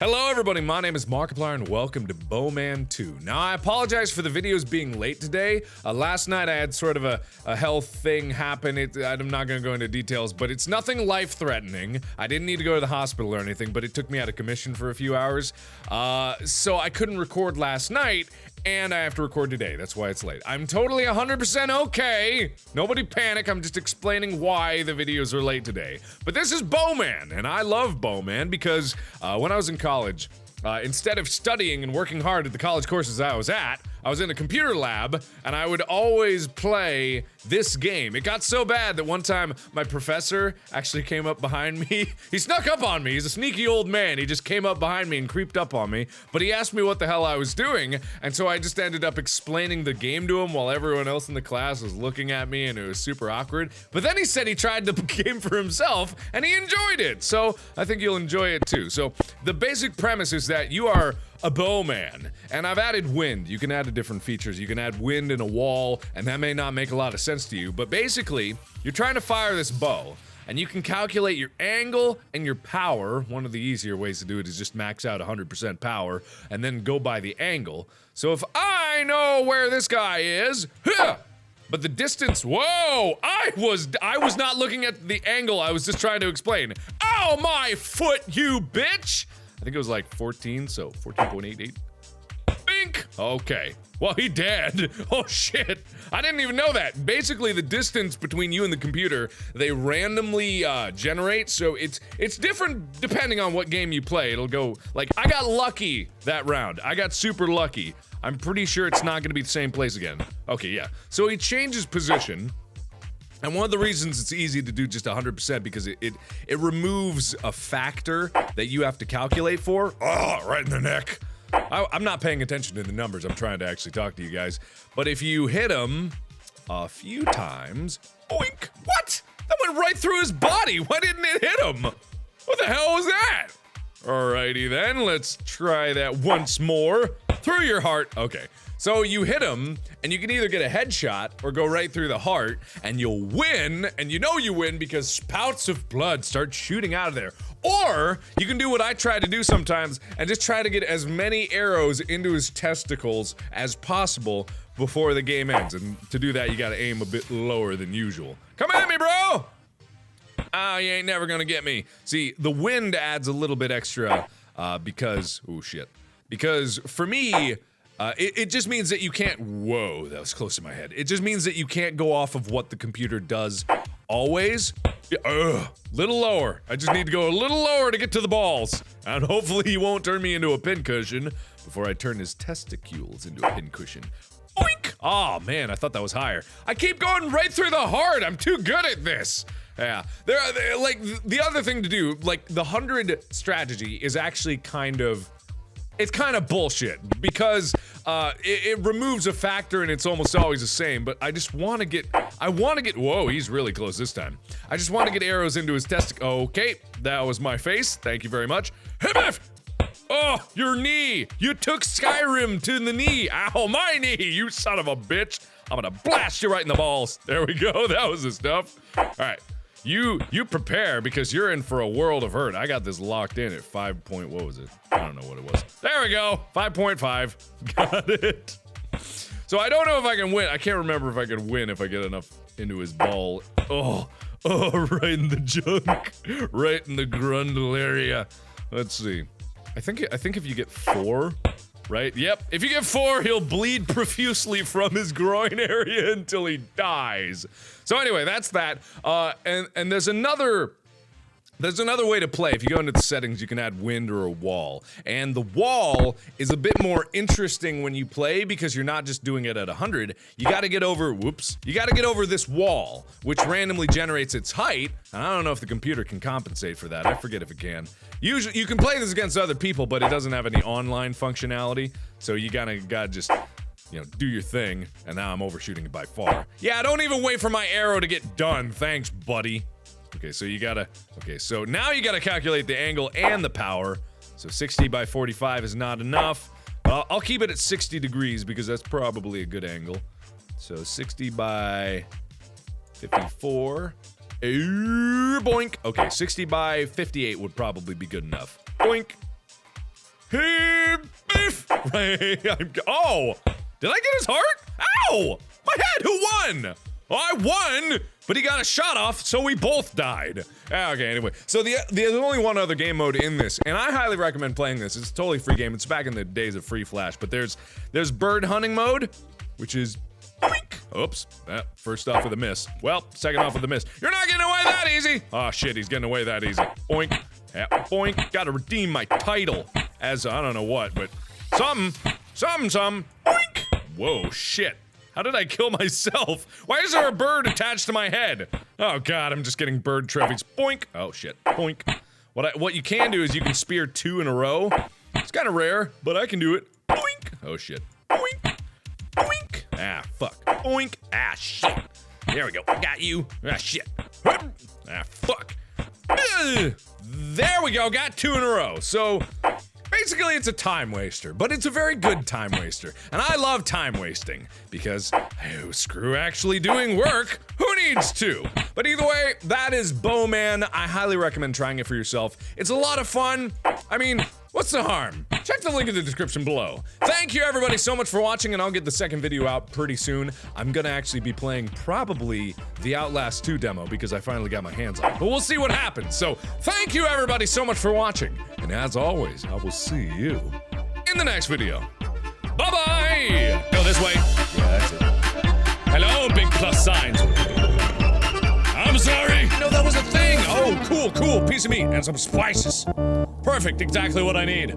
Hello everybody, my name is Markiplier and welcome to BowMan 2. Now I apologize for the videos being late today. Last night I had sort of a health thing happen. I'm not gonna go into details, but it's nothing life-threatening. I didn't need to go to the hospital or anything, but it took me out of commission for a few hours. So I couldn't record last night, and I have to record today. That's why it's late. I'm totally 100% okay. Nobody panic, I'm just explaining why the videos are late today. But this is BowMan, and I love BowMan because when I was in college, instead of studying and working hard at the college courses I was in a computer lab, and I would always play this game. It got so bad that one time my professor actually came up behind me. He snuck up on me. He's a sneaky old man. He just came up behind me and creeped up on me, but he asked me what the hell I was doing, and so I just ended up explaining the game to him while everyone else in the class was looking at me, and it was super awkward. But then he said he tried the game for himself, and he enjoyed it, so I think you'll enjoy it too. So the basic premise is that you are a bowman, and I've added wind. You can add different features. You can add wind in a wall, and that may not make a lot of sense to you, but basically, you're trying to fire this bow, and you can calculate your angle and your power. One of the easier ways to do it is just max out 100% power, and then go by the angle. So if I know where this guy is, but the distance, whoa, I was not looking at the angle, I was just trying to explain. Ow, my foot, you bitch! I think it was like 14, so 14.88. Bink! Okay. Well, he dead. Oh shit. I didn't even know that. Basically, the distance between you and the computer, they randomly generate, so it's different depending on what game you play. It'll go, like, I got lucky that round. I got super lucky. I'm pretty sure it's not gonna be the same place again. Okay, yeah. So he changes position. And one of the reasons it's easy to do just 100% because it removes a factor that you have to calculate for. Oh, right in the neck. I'm not paying attention to the numbers. I'm trying to actually talk to you guys. But if you hit him a few times, oink, what? That went right through his body. Why didn't it hit him? What the hell was that? Alrighty then, let's try that once more. Through your heart. Okay. So you hit him, and you can either get a headshot or go right through the heart, and you'll win, and you know you win because spouts of blood start shooting out of there. Or you can do what I try to do sometimes and just try to get as many arrows into his testicles as possible before the game ends. And to do that, you gotta aim a bit lower than usual. Come at me, bro! Oh, you ain't never gonna get me. See, the wind adds a little bit extra because, oh shit. Because for me, it just means that you can't, whoa, that was close to my head. It just means that you can't go off of what the computer does always. Little lower. I just need to go a little lower to get to the balls. And hopefully he won't turn me into a pincushion before I turn his testicles into a pincushion. Oink! Oh man, I thought that was higher. I keep going right through the heart. I'm too good at this. Yeah, like, the other thing to do, like, the 100 strategy is actually kind of, it's kind of bullshit because it removes a factor and it's almost always the same, but I just want to get, whoa, he's really close this time. I just want to get arrows into his testicle. Okay, that was my face. Thank you very much. Oh, your knee. You took Skyrim to the knee. Ow, my knee, you son of a bitch. I'm gonna blast you right in the balls. There we go, that was the stuff. All right. You prepare because you're in for a world of hurt. I got this locked in at 5 point, what was it? I don't know what it was. There we go, 5.5. Got it. So I don't know if I can win. I can't remember if I can win if I get enough into his ball. Oh, right in the junk. Right in the grundle area. Let's see. I think if you get 4, right? Yep, if you get 4, he'll bleed profusely from his groin area until he dies. So anyway, that's that. And there's another way to play. If you go into the settings, you can add wind or a wall. And the wall is a bit more interesting when you play because you're not just doing it at 100. You gotta get over, you gotta get over this wall, which randomly generates its height. And I don't know if the computer can compensate for that. I forget if it can. Usually, you can play this against other people, but it doesn't have any online functionality. So you gotta just, you know, do your thing. And now I'm overshooting it by far. Yeah, don't even wait for my arrow to get done. Thanks, buddy. Okay, so so now you gotta calculate the angle and the power. So 60 by 45 is not enough. I'll keep it at 60 degrees because that's probably a good angle. So 60 by 54. Boink. Okay, 60 by 58 would probably be good enough. Boink. Beef. Oh, did I get his heart? Ow! My head. Who won? I won, but he got a shot off, so we both died. Okay, anyway. So there's only one other game mode in this, and I highly recommend playing this. It's a totally free game. It's back in the days of free flash, but there's bird hunting mode, which is boink. Oops, first off with a miss. Well, second off with a miss. You're not getting away that easy. Oh shit, he's getting away that easy. Boink, yeah, boink. Gotta redeem my title as I don't know what, but some. Boink. Whoa, shit. How did I kill myself? Why is there a bird attached to my head? Oh god, I'm just getting bird trophies. Boink. Oh shit. Boink. What you can do is you can spear 2 in a row. It's kind of rare, but I can do it. Boink. Oh shit. Boink. Boink. Ah, fuck. Boink. Ah, shit. There we go. Got you. Ah, shit. Ah, fuck. There we go. Got 2 in a row. So basically, it's a time waster, but it's a very good time waster. And I love time wasting because, oh, screw actually doing work. Who needs to? But either way, that is BowMan. I highly recommend trying it for yourself. It's a lot of fun. I mean, what's the harm? Check the link in the description below. Thank you everybody so much for watching, and I'll get the second video out pretty soon. I'm gonna actually be playing probably the Outlast 2 demo because I finally got my hands on it. But we'll see what happens. So thank you everybody so much for watching. And as always, I will see you in the next video. Bye-bye! Go this way. Yeah, that's it. Hello, big plus signs. I'm sorry. No, that was a thing. Oh, cool. Piece of meat and some spices. Perfect, exactly what I need.